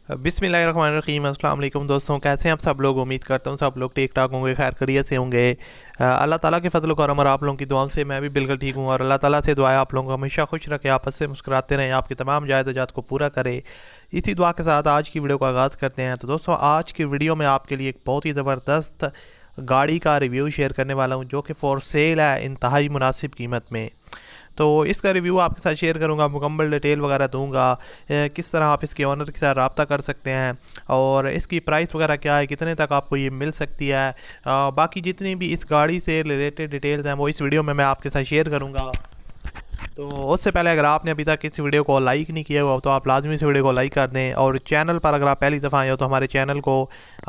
बिस्मिल्लाहिर्रहमानिर्रहीम। अस्सलाम वालेकुम दोस्तों, कैसे हैं आप सब लोग। उम्मीद करता हूँ सब लोग ठीक ठाक होंगे, खैर खैरियत से होंगे। अल्लाह ताला के फजल करम और आप लोगों की दुआओं से मैं भी बिल्कुल ठीक हूँ और अल्लाह ताला से दुआ है आप लोगों को हमेशा खुश रखे, आपस से मुस्कुराते रहें, आपकी तमाम जायदाद को पूरा करे। इसी दुआ के साथ आज की वीडियो का आगाज़ करते हैं। तो दोस्तों, आज की वीडियो में आपके लिए एक बहुत ही ज़बरदस्त गाड़ी का रिव्यू शेयर करने वाला हूँ जो कि फ़ॉर सेल है इंतहाई मुनासिब कीमत में। तो इसका रिव्यू आपके साथ शेयर करूंगा, मुकम्मल डिटेल वगैरह दूंगा, किस तरह आप इसके ऑनर के साथ रब्ता कर सकते हैं और इसकी प्राइस वगैरह क्या है, कितने तक आपको ये मिल सकती है। बाकी जितनी भी इस गाड़ी से रिलेटेड डिटेल्स हैं वो इस वीडियो में मैं आपके साथ शेयर करूँगा। तो उससे पहले अगर आपने अभी तक इस वीडियो को लाइक नहीं किया हुआ तो आप लाजमी से वीडियो को लाइक कर दें और चैनल पर अगर आप पहली दफ़ा आए हो तो हमारे चैनल को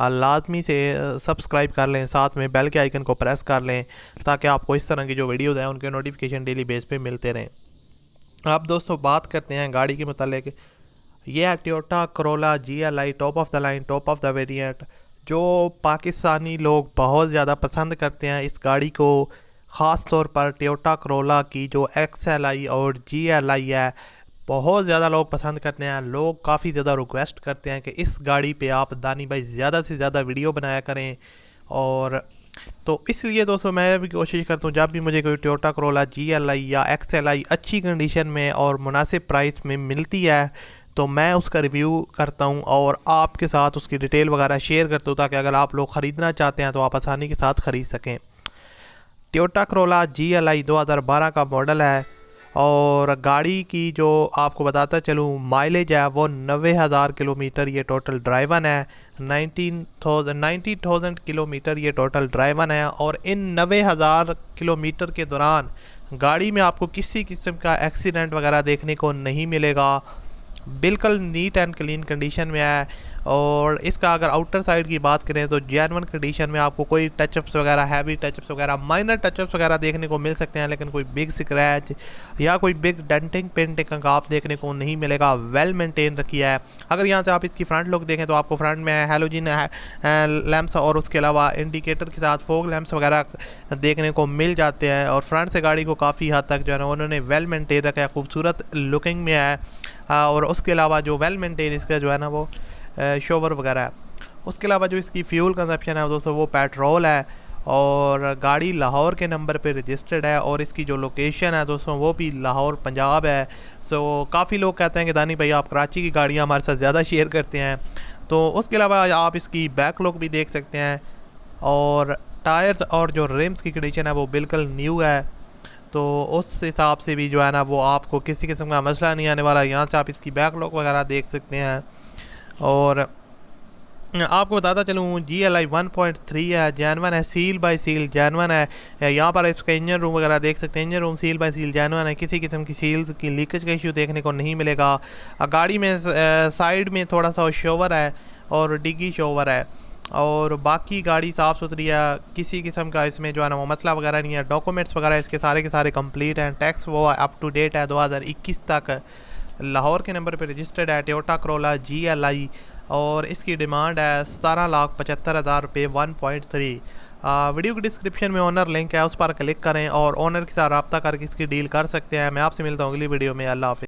लाजमी से सब्सक्राइब कर लें, साथ में बेल के आइकन को प्रेस कर लें ताकि आपको इस तरह की जो वीडियोज़ हैं उनके नोटिफिकेशन डेली बेस पे मिलते रहें। अब दोस्तों बात करते हैं गाड़ी के मुतालिक। ये है Toyota Corolla GLI, top of the line, top of the variant, जो पाकिस्तानी लोग बहुत ज़्यादा पसंद करते हैं इस गाड़ी को। ख़ास तौर पर टोयोटा करोला की जो XLI और GLI है, बहुत ज़्यादा लोग पसंद करते हैं। लोग काफ़ी ज़्यादा रिक्वेस्ट करते हैं कि इस गाड़ी पे आप दानी भाई ज़्यादा से ज़्यादा वीडियो बनाया करें। और तो इसलिए दोस्तों मैं भी कोशिश करता हूँ जब भी मुझे कोई टोयोटा करोला GLI या XLI अच्छी कंडीशन में और मुनासिब प्राइस में मिलती है तो मैं उसका रिव्यू करता हूँ और आपके साथ उसकी डिटेल वगैरह शेयर करता हूँ ताकि अगर आप लोग ख़रीदना चाहते हैं तो आप आसानी के साथ ख़रीद सकें। टोयोटा करोला GLI 2012 का मॉडल है और गाड़ी की जो आपको बताता चलूँ माइलेज है वो 90,000 किलोमीटर ये टोटल ड्राइवन है। 90,000 किलोमीटर ये टोटल ड्राइवन है और इन 90,000 किलोमीटर के दौरान गाड़ी में आपको किसी किस्म का एक्सीडेंट वगैरह देखने को नहीं मिलेगा। बिल्कुल नीट एंड क्लीन कंडीशन में है और इसका अगर आउटर साइड की बात करें तो जेन्युइन कंडीशन में आपको कोई टचअप्स वगैरह, हैवी टचअप्स वगैरह, माइनर टचअप्स वगैरह देखने को मिल सकते हैं, लेकिन कोई बिग स्क्रैच या कोई बिग डेंटिंग पेंटिंग का आप देखने को नहीं मिलेगा। वेल मेंटेन रखी है। अगर यहाँ से आप इसकी फ्रंट लुक देखें तो आपको फ्रंट में हैलोजन लैंप्स और उसके अलावा इंडिकेटर के साथ फोग लैंप्स वगैरह देखने को मिल जाते हैं और फ्रंट से गाड़ी को काफ़ी हद तक जो है ना उन्होंने वेल मेंटेन रखा है, खूबसूरत लुकिंग में है। और उसके अलावा जो वेल मेंटेन इसका जो है ना वो शोवर वगैरह है। उसके अलावा जो इसकी फ्यूल कंजप्शन है दोस्तों वो पेट्रोल है और गाड़ी लाहौर के नंबर पे रजिस्टर्ड है और इसकी जो लोकेशन है दोस्तों वो भी लाहौर पंजाब है। सो काफ़ी लोग कहते हैं कि दानी भाई आप कराची की गाड़ियाँ हमारे साथ ज़्यादा शेयर करते हैं। तो उसके अलावा आप इसकी बैक लुक भी देख सकते हैं और टायर्स और जो रिम्स की कंडीशन है वो बिल्कुल न्यू है। तो उस हिसाब से भी जो है ना वो आपको किसी किस्म का मसला नहीं आने वाला। यहाँ से आप इसकी बैक लुक वगैरह देख सकते हैं और आपको बताता चलूँ GLI 1.3 है, जेन्युइन है, सील बाय सील जेन्युइन है। यहाँ पर इसका इंजन रूम वगैरह देख सकते हैं, engine room seal by seal genuine है, किसी किस्म की सील्स की लीकेज का इशू देखने को नहीं मिलेगा। गाड़ी में साइड में थोड़ा सा शोवर है और डिग्गी शोवर है और बाकी गाड़ी साफ़ सुथरी है, किसी किस्म का इसमें जो है ना वो मसला वगैरह नहीं है। डॉक्यूमेंट्स वगैरह इसके सारे के सारे कंप्लीट हैं। टैक्स वो अप टू डेट है, 2021 तक लाहौर के नंबर पे रजिस्टर्ड है टोयोटा करोला GLI और इसकी डिमांड है 17,75,000 रुपये 1.3। वीडियो की डिस्क्रिप्शन में ओनर लिंक है, उस पर क्लिक करें और ओनर के साथ रब्ता करके इसकी डील कर सकते हैं। मैं आपसे मिलता हूँ अगली वीडियो में। अल्लाह हाफ़िज़।